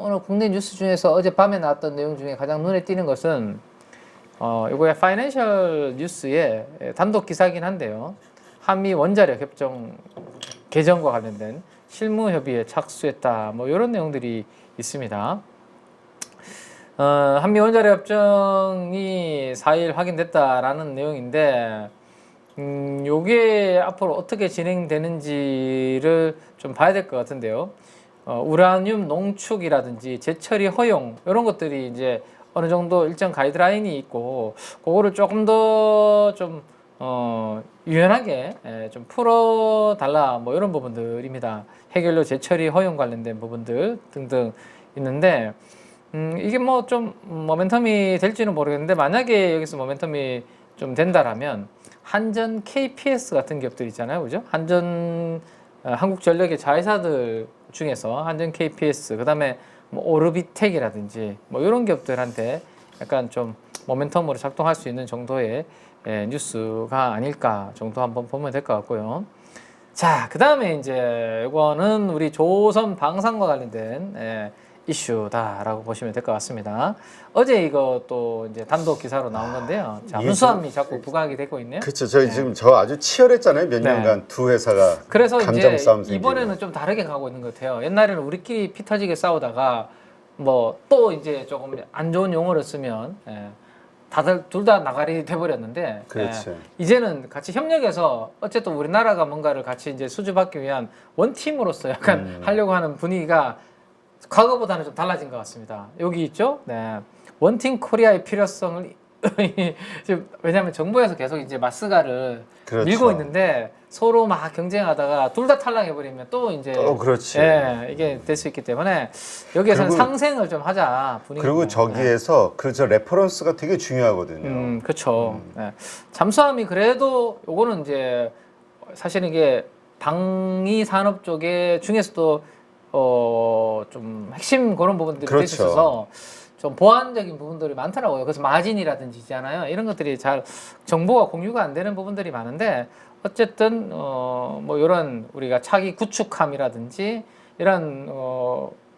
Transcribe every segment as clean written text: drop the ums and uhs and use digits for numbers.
오늘 국내 뉴스 중에서 어젯밤에 나왔던 내용 중에 가장 눈에 띄는 것은 이거의 파이낸셜 뉴스의 단독 기사긴 한데요. 한미 원자력 협정 개정과 관련된 실무 협의에 착수했다. 뭐 이런 내용들이 있습니다. 한미 원자력 협정이 4일 확인됐다라는 내용인데 요게 앞으로 어떻게 진행되는지를 좀 봐야 될 것 같은데요. 우라늄 농축이라든지 재처리 허용 이런 것들이 이제 어느 정도 일정 가이드라인이 있고 그거를 조금 더 좀 유연하게 좀 풀어달라 뭐 이런 부분들입니다. 해결료 재처리 허용 관련된 부분들 등등 있는데 이게 뭐 좀 모멘텀이 될지는 모르겠는데 만약에 여기서 모멘텀이 좀 된다라면 한전 KPS 같은 기업들 있잖아요, 그죠? 한국전력의 자회사들 중에서 한전 KPS, 그 다음에 뭐 오르비텍이라든지 뭐 이런 기업들한테 약간 좀 모멘텀으로 작동할 수 있는 정도의 뉴스가 아닐까 정도 한번 보면 될 것 같고요. 자, 그 다음에 이제 이거는 우리 조선 방산과 관련된 이슈다라고 보시면 될 것 같습니다. 어제 이거 또 이제 단독 기사로 나온 건데요. 잠수함이 자꾸 부각이 되고 있네요. 그렇죠. 저희 지금 저 아주 치열했잖아요. 몇 년간 두 회사가 그래서 감정 이제 싸움 생기고. 이번에는 좀 다르게 가고 있는 것 같아요. 옛날에는 우리끼리 피 터지게 싸우다가 뭐 또 이제 조금 안 좋은 용어를 쓰면 다들 둘 다 나가리 돼버렸는데 그렇죠. 이제는 같이 협력해서 어쨌든 우리나라가 뭔가를 같이 이제 수주받기 위한 원팀으로서 약간 하려고 하는 분위기가 과거보다는 좀 달라진 것 같습니다. 여기 있죠? 네. 원팀 코리아의 필요성을 지금 왜냐하면 정부에서 계속 이제 마스가를 그렇죠. 밀고 있는데 서로 막 경쟁하다가 둘 다 탈락해버리면 또 이제 그렇지. 이게 될 수 있기 때문에 여기에서는 그리고, 상생을 좀 하자 분위기. 그리고 저기에서 그저 레퍼런스가 되게 중요하거든요. 그렇죠. 네. 잠수함이 그래도 요거는 이제 사실은 이게 방위 산업 쪽에 중에서도 좀 핵심 그런 부분들이 그렇죠. 있어서 좀 보완적인 부분들이 많더라고요. 그래서 마진이라든지 있잖아요. 이런 것들이 잘 정보가 공유가 안 되는 부분들이 많은데 어쨌든 뭐 이런 우리가 차기 구축함이라든지 이런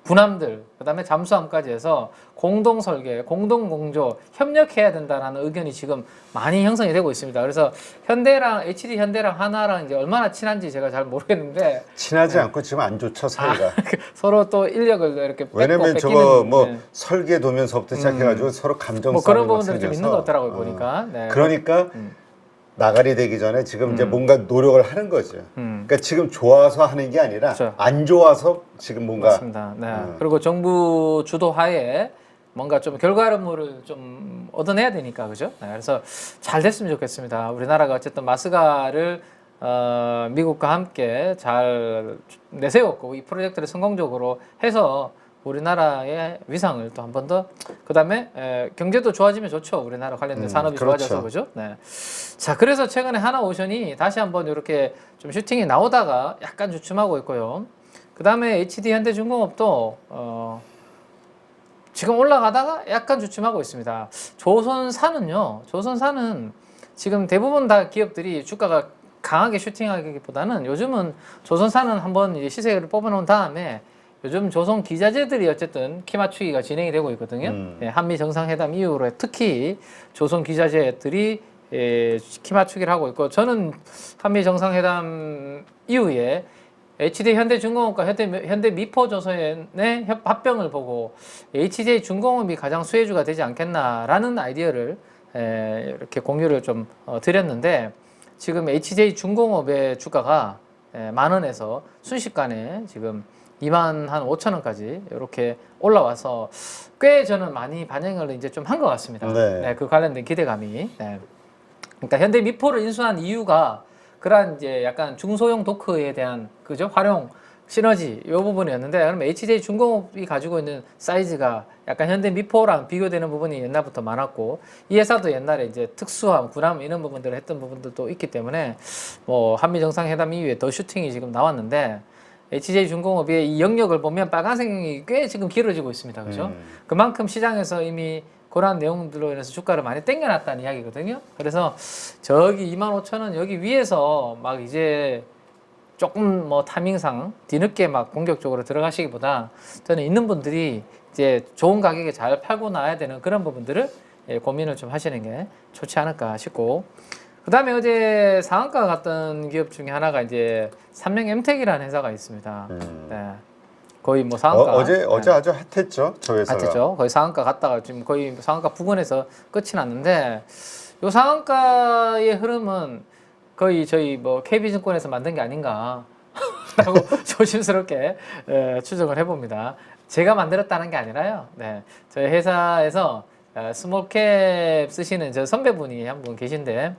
군함들 그다음에 잠수함까지 해서 공동 설계, 공동 공조, 협력해야 된다라는 의견이 지금 많이 형성이 되고 있습니다. 그래서 현대랑 HD 현대랑 하나랑 이제 얼마나 친한지 제가 잘 모르겠는데 친하지 않고 지금 안 좋죠 사이가. 서로 또 인력을 이렇게 뺏고 왜냐면 뺏기는, 저거 뭐 설계 도면서부터 시작해가지고 서로 감정 뭐 싸움이 그런 부분들이 좀 생겨서. 있는 것 같더라고요 보니까. 네. 그러니까 나가리 되기 전에 지금 이제 뭔가 노력을 하는 거죠. 그러니까 지금 좋아서 하는 게 아니라 그렇죠. 안 좋아서 지금 뭔가. 맞습니다. 네. 그리고 정부 주도하에 뭔가 좀 결과물을 좀 얻어내야 되니까 그죠? 네. 그래서 잘 됐으면 좋겠습니다. 우리나라가 어쨌든 마스가를 미국과 함께 잘 내세웠고 이 프로젝트를 성공적으로 해서 우리나라의 위상을 또 한 번 더 그다음에 경제도 좋아지면 좋죠. 우리나라 관련된 산업이 그렇죠. 좋아져서 그죠? 네. 자, 그래서 최근에 하나오션이 다시 한번 이렇게 좀 슈팅이 나오다가 약간 주춤하고 있고요. 그다음에 HD 현대중공업도 지금 올라가다가 약간 주춤하고 있습니다. 조선사는요. 조선사는 지금 대부분 다 기업들이 주가가 강하게 슈팅하기보다는 요즘은 조선사는 한번 이제 시세를 뽑아놓은 다음에 요즘 조선 기자재들이 어쨌든 키 맞추기가 진행이 되고 있거든요. 한미 정상회담 이후로 특히 조선 기자재들이 키 맞추기를 하고 있고 저는 한미 정상회담 이후에 HD 현대중공업과 현대미포조선의 합병을 보고 HJ중공업이 가장 수혜주가 되지 않겠나라는 아이디어를 이렇게 공유를 좀 드렸는데 지금 HJ중공업의 주가가 10,000원에서 순식간에 지금 25,000원까지 이렇게 올라와서 꽤 저는 많이 반영을 이제 좀 한 것 같습니다. 네. 그 관련된 기대감이. 그러니까 현대미포를 인수한 이유가 그러한 이제 약간 중소형 도크에 대한 그죠 활용 시너지 이 부분이었는데 그럼 HJ중공업이 가지고 있는 사이즈가 약간 현대미포랑 비교되는 부분이 옛날부터 많았고 이 회사도 옛날에 이제 특수함, 군함 이런 부분들을 했던 부분들도 있기 때문에 뭐 한미 정상회담 이후에 더 슈팅이 지금 나왔는데 HJ중공업의 이 영역을 보면 빨간색이 꽤 지금 길어지고 있습니다. 그죠? 그만큼 시장에서 이미 그러한 내용들로 인해서 주가를 많이 땡겨놨다는 이야기거든요. 그래서 저기 25,000원 여기 위에서 막 이제 조금 뭐 타이밍상 뒤늦게 막 공격적으로 들어가시기보다 저는 있는 분들이 이제 좋은 가격에 잘 팔고 나야 되는 그런 부분들을 고민을 좀 하시는 게 좋지 않을까 싶고, 그다음에 어제 상한가 갔던 기업 중에 하나가 이제 삼성 엠텍이라는 회사가 있습니다. 네. 거의 뭐 상한가 어제 아주 핫했죠, 저 회사가. 핫했죠. 거의 상한가 갔다가 지금 거의 상한가 부근에서 끝이 났는데, 요 상한가의 흐름은 거의 저희 뭐 KB증권에서 만든 게 아닌가 라고 조심스럽게 추정을 해봅니다. 제가 만들었다는 게 아니라요. 네, 저희 회사에서 스몰캡 쓰시는 저 선배분이 한 분 계신데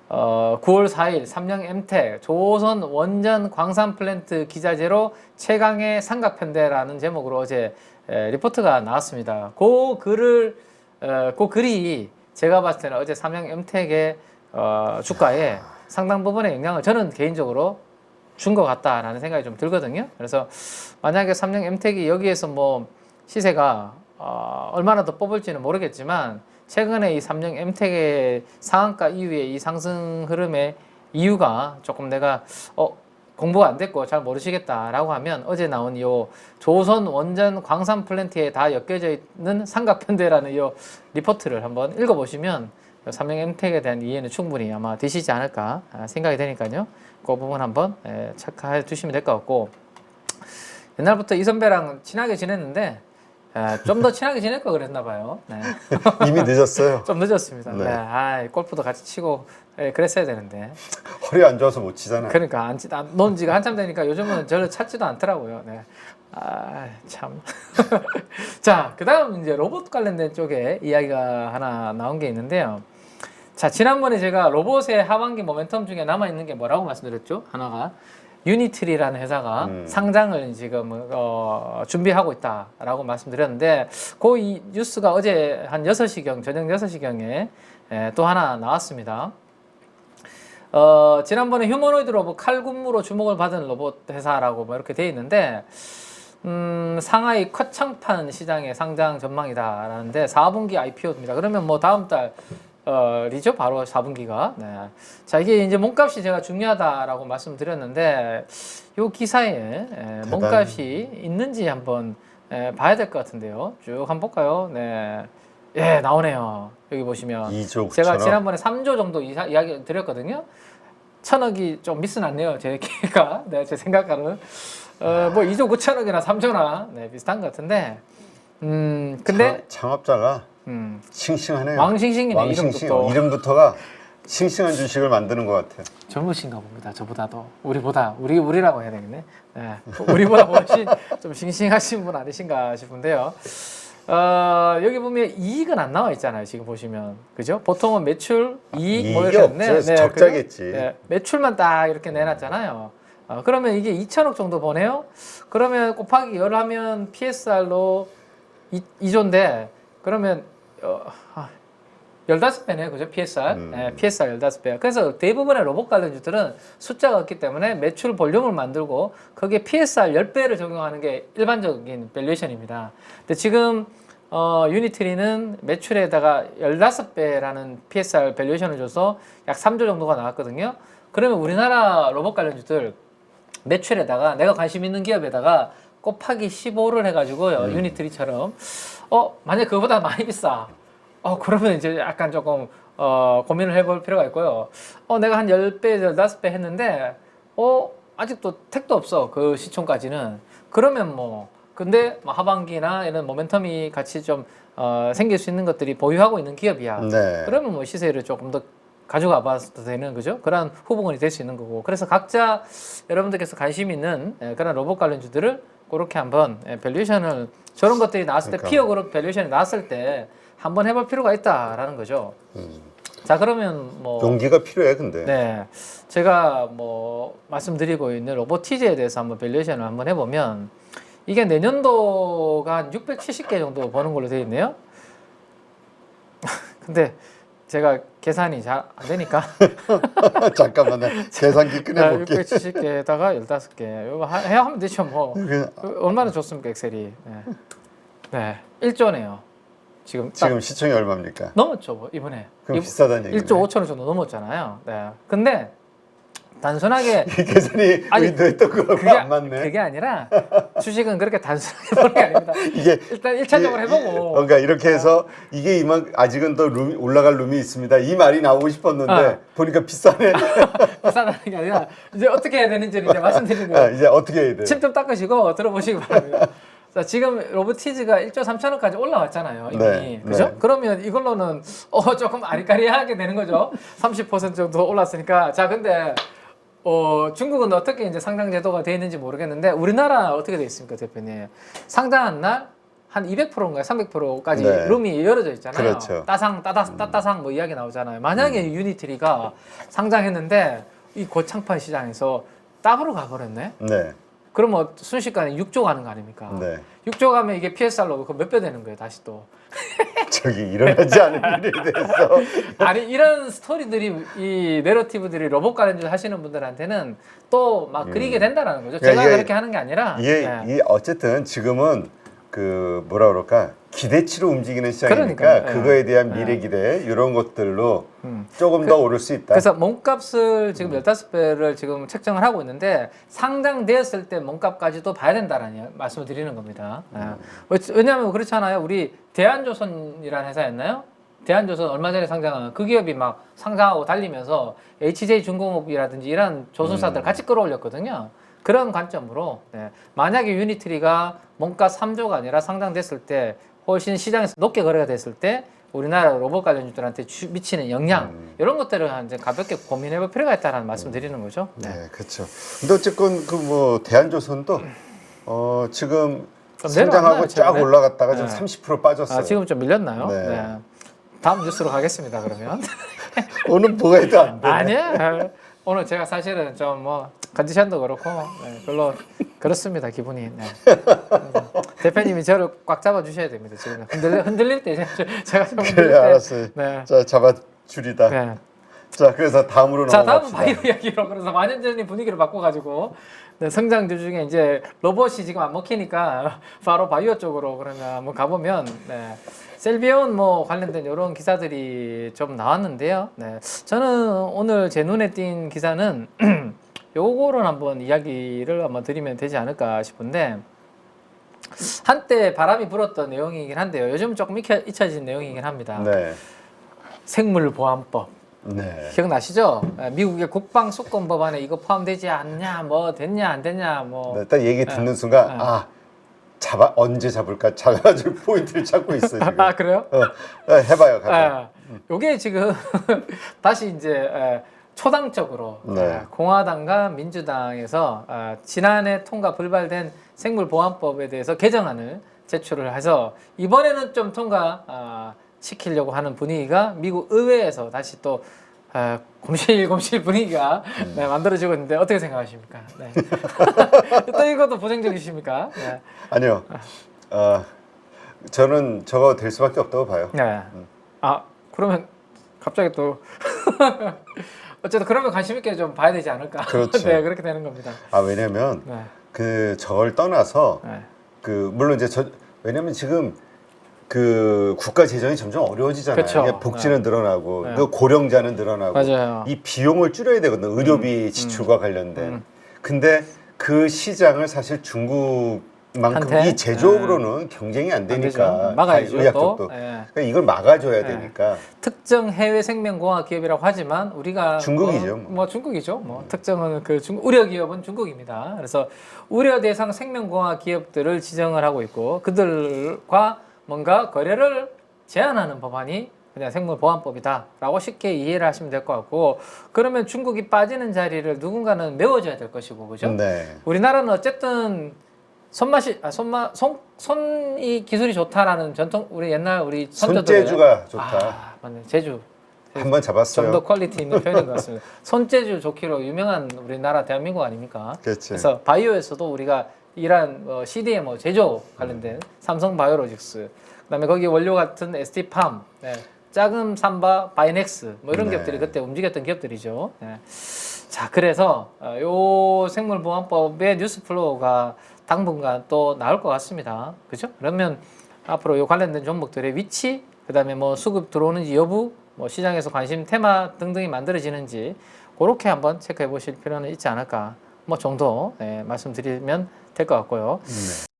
9월 4일 삼성 엠텍 조선 원전 광산 플랜트 기자재로 최강의 삼각편대라는 제목으로 어제 리포트가 나왔습니다. 그 글이 제가 봤을 때는 어제 삼성 엠텍의 주가에 상당 부분의 영향을 저는 개인적으로 준 것 같다라는 생각이 좀 들거든요. 그래서 만약에 삼성 엠텍이 여기에서 뭐 시세가 얼마나 더 뽑을지는 모르겠지만, 최근에 이 삼성 엠텍의 상한가 이후에 이 상승 흐름의 이유가 조금 내가 공부가 안 됐고 잘 모르시겠다라고 하면, 어제 나온 이 조선 원전 광산 플랜트에 다 엮여져 있는 삼각편대라는 이 리포트를 한번 읽어보시면 삼성 엠텍에 대한 이해는 충분히 아마 되시지 않을까 생각이 되니까요. 그 부분 한번 체크해 두시면 될 것 같고, 옛날부터 이 선배랑 친하게 지냈는데 좀 더 친하게 지낼 걸 그랬나 봐요. 네. 이미 늦었어요. 좀 늦었습니다. 네. 네. 골프도 같이 치고 그랬어야 되는데. 허리 안 좋아서 못 치잖아요. 그러니까 논 지가 한참 되니까 요즘은 저를 찾지도 않더라고요. 네. 참. 자, 그다음 이제 로봇 관련된 쪽에 이야기가 하나 나온 게 있는데요. 자, 지난번에 제가 로봇의 하반기 모멘텀 중에 남아 있는 게 뭐라고 말씀드렸죠? 하나가 유니트리라는 회사가 상장을 지금 준비하고 있다라고 말씀드렸는데, 그 이 뉴스가 어제 한 6시경, 저녁 6시경에 또 하나 나왔습니다. 지난번에 휴머노이드 로봇 칼군무로 주목을 받은 로봇 회사라고 뭐 이렇게 돼 있는데, 상하이 컷창판 시장에 상장 전망이다라는데 4분기 IPO입니다. 그러면 뭐 다음 달 리죠, 바로 4분기가. 네. 자, 이게 이제 몸값이 제가 중요하다라고 말씀드렸는데, 요 기사에 몸값이 있는지 한번 봐야 될 것 같은데요. 쭉 한번 볼까요? 네. 예, 나오네요. 여기 보시면 2조 9천억. 제가 지난번에 3조 정도 이야기 드렸거든요. 1,000억이 좀 미스 났네요, 제 계획가. 네, 제 생각과는 뭐 2조 9천억이나 3조나 네, 비슷한 것 같은데, 근데 창업자가 싱싱하네요. 왕싱싱이네. 왕싱싱. 이름부터가 싱싱한 주식을 만드는 것 같아요. 젊으신가 봅니다. 저보다도 우리라고 해야 되겠네. 네. 우리보다 훨씬 좀 싱싱하신 분 아니신가 싶은데요. 여기 보면 이익은 안 나와 있잖아요. 지금 보시면, 그죠? 보통은 매출, 이익 뭐 이렇게 없죠. 적자겠지. 네, 매출만 딱 이렇게 내놨잖아요. 그러면 이게 2천억 정도 버네요. 그러면 곱하기 10 하면 PSR로 2조인데 그러면 15배네, 그죠? PSR. 네, PSR 15배. 그래서 대부분의 로봇 관련주들은 숫자가 없기 때문에 매출 볼륨을 만들고 거기에 PSR 10배를 적용하는 게 일반적인 밸류에이션입니다. 근데 지금 유니트리는 매출에다가 15배라는 PSR 밸류에이션을 줘서 약 3조 정도가 나왔거든요. 그러면 우리나라 로봇 관련주들 매출에다가 내가 관심 있는 기업에다가 곱하기 15를 해가지고요, 유니트리처럼 만약 그거보다 많이 비싸, 그러면 이제 약간 조금 고민을 해볼 필요가 있고요. 내가 한 10배, 15배 했는데 아직도 택도 없어, 그 시총까지는. 그러면 근데 하반기나 이런 모멘텀이 같이 좀 생길 수 있는 것들이 보유하고 있는 기업이야. 네. 그러면 시세를 조금 더 가져가 봐도 되는, 그죠? 그런 후보군이 될 수 있는 거고. 그래서 각자 여러분들께서 관심 있는 그런 로봇 관련주들을 그렇게 한번 밸류에이션을, 저런 것들이 나왔을 때, 피어 그룹 밸류에이션이 나왔을 때 한번 해볼 필요가 있다라는 거죠. 자, 그러면 용기가 필요해, 근데. 네, 제가 말씀드리고 있는 로보티즈에 대해서 한번 밸류에이션을 한번 해보면, 이게 내년도가 한 670개 정도 버는 걸로 되어 있네요. 근데 제가 계산이 잘 안 되니까 잠깐만요. 계산기 꺼내볼게. 670개에다가 15개 이거 하면 되죠. 얼마나 좋습니까, 엑셀이. 네. 1조네요. 지금 시총이 얼마입니까? 넘었죠, 이번에. 그럼 비싸다는 얘기네. 1조 5천억 정도 넘었잖아요. 네. 근데 단순하게 이 계산이 아니, 의도했던 거하고 안 맞네. 그게 아니라 주식은 그렇게 단순하게 보는 게 아닙니다. 이게 일단 1차적으로 해보고 그러니까 이렇게 해서 이게 이만 아직은 더 올라갈 룸이 있습니다. 이 말이 나오고 싶었는데 보니까 비싸네. 비싸다는 게 아니라 이제 어떻게 해야 되는지를 이제 말씀드리는 거예요. 이제 어떻게 해야 돼? 침 좀 닦으시고 들어보시기 바랍니다. 자, 지금 로보티즈가 1조 3천원까지 올라왔잖아요, 이미. 네, 그죠? 네. 그러면 이걸로는 조금 아리까리하게 되는 거죠. 30% 정도 올랐으니까. 자, 근데 중국은 어떻게 이제 상장 제도가 되어 있는지 모르겠는데 우리나라 어떻게 되어 있습니까, 대표님? 상장한 날 한 200%인가요? 300%까지 네. 룸이 열어져 있잖아요. 그렇죠. 따따상 뭐 이야기 나오잖아요. 만약에 유니트리가 상장했는데 이 고창판 시장에서 따으로 가버렸네? 네. 그러면 순식간에 6조 가는 거 아닙니까? 네. 6조 가면 이게 PSR로 몇 배 되는 거예요, 다시 또. 저기 일어나지 않은 일에 대해서 아니, 이런 스토리들이, 이 내러티브들이 로봇 관련주 하시는 분들한테는 또 막 그리게 된다는 거죠. 제가 이게- 그렇게 하는 게 아니라. 이게 어쨌든 지금은 그 뭐라 그럴까 기대치로 움직이는 시장이니까 그러니까요. 그거에 대한 미래 기대 이런 것들로 조금 더 오를 수 있다. 그래서 몸값을 지금 15배를 지금 책정을 하고 있는데 상장되었을 때 몸값까지도 봐야 된다라는 말씀을 드리는 겁니다. 왜냐하면 그렇잖아요. 우리 대한조선이라는 회사였나요? 대한조선 얼마 전에 상장한 그 기업이 막 상장하고 달리면서 HJ중공업이라든지 이런 조선사들 같이 끌어올렸거든요. 그런 관점으로 만약에 유니트리가 몸값 3조가 아니라 상장됐을 때 훨씬 시장에서 높게 거래가 됐을 때 우리나라 로봇 관련주들한테 미치는 영향 이런 것들을 이제 가볍게 고민해볼 필요가 있다는 말씀 드리는 거죠. 네, 그렇죠. 근데 어쨌건 그 뭐 대한조선도 지금 좀 상장하고 내려왔나요, 쫙 최근에? 올라갔다가 네. 지금 30% 빠졌어요. 지금 좀 밀렸나요? 네. 네. 다음 뉴스로 가겠습니다. 그러면. 오늘 뭐가 해도 안 돼. 아니에요. 오늘 제가 사실은 좀 뭐 컨디션도 그렇고 별로 그렇습니다. 기분이. 네. 대표님이 저를 꽉 잡아 주셔야 됩니다. 지금 흔들릴 때 제가 좀 흔들릴 그래 때. 알았어요. 네. 자 잡아 줄이다. 네. 자 그래서 다음으로 자, 다음 넘어갑시다. 바이오 이야기로 그래서 완전히 분위기를 바꿔가지고 성장주 중에 이제 로봇이 지금 안 먹히니까 바로 바이오 쪽으로 그러면 한번 가보면 셀비온 뭐 관련된 이런 기사들이 좀 나왔는데요. 저는 오늘 제 눈에 띈 기사는 요거를 한번 이야기를 한번 드리면 되지 않을까 싶은데 한때 바람이 불었던 내용이긴 한데요. 요즘 조금 잊혀진 내용이긴 합니다. 네. 생물보안법. 네. 기억나시죠? 미국의 국방수권 법안에 이거 포함되지 않냐, 뭐 됐냐, 안 됐냐, 뭐. 네, 딱 얘기 듣는 순간 언제 잡을까 잡아줄 포인트를 찾고 있어 지금. 아, 그래요? 해봐요, 가자. 요게 지금 다시 이제 초당적으로 네. 공화당과 민주당에서 지난해 통과 불발된 생물보안법에 대해서 개정안을 제출을 해서 이번에는 좀 통과 시키려고 하는 분위기가 미국 의회에서 다시 또 곰실곰실 분위기가 만들어지고 있는데 어떻게 생각하십니까? 네. 또 이것도 부정적이십니까? 네. 아니요. 저는 저거 될 수밖에 없다고 봐요. 네. 그러면 갑자기 또 어쨌든 그러면 관심 있게 좀 봐야 되지 않을까? 그렇죠. 네, 그렇게 되는 겁니다. 왜냐면 그 저걸 떠나서 물론 이제 왜냐면 지금 그 국가 재정이 점점 어려워지잖아요. 그쵸. 이게 복지는 늘어나고 그 고령자는 늘어나고 맞아요. 이 비용을 줄여야 되거든요. 의료비 지출과 관련된. 근데 그 시장을 사실 중국만큼 이 제조업으로는 경쟁이 안 되니까 막아야죠. 의학 또. 쪽도. 그러니까 이걸 막아줘야 되니까. 특정 해외 생명공학 기업이라고 하지만 우리가 중국이죠. 뭐 중국이죠. 뭐 특정은 그 우려 기업은 중국입니다. 그래서 우려 대상 생명공학 기업들을 지정을 하고 있고 그들과 뭔가 거래를 제한하는 법안이 그냥 생물보안법이다라고 쉽게 이해를 하시면 될 것 같고 그러면 중국이 빠지는 자리를 누군가는 메워줘야 될 것이고 그죠? 네. 우리나라는 어쨌든 손이 기술이 좋다라는 전통 우리 옛날 우리 선조들의 손재주가 좋다. 맞네 제주 한번 잡았어요. 좀 더 퀄리티 있는 표현인 것 같습니다. 손재주 좋기로 유명한 우리나라 대한민국 아닙니까? 그렇지. 그래서 바이오에서도 우리가 이러한 CDMO 제조 관련된 삼성 바이오로직스, 그다음에 거기 원료 같은 ST팜, 작은 삼바, 바이넥스 뭐 이런 기업들이 그때 움직였던 기업들이죠. 자, 그래서 요 생물보안법의 뉴스 플로우가 당분간 또 나올 것 같습니다. 그죠? 그러면 앞으로 요 관련된 종목들의 위치, 그다음에 뭐 수급 들어오는지 여부, 뭐 시장에서 관심 테마 등등이 만들어지는지 그렇게 한번 체크해 보실 필요는 있지 않을까 뭐 정도 말씀드리면 될 것 같고요. 네.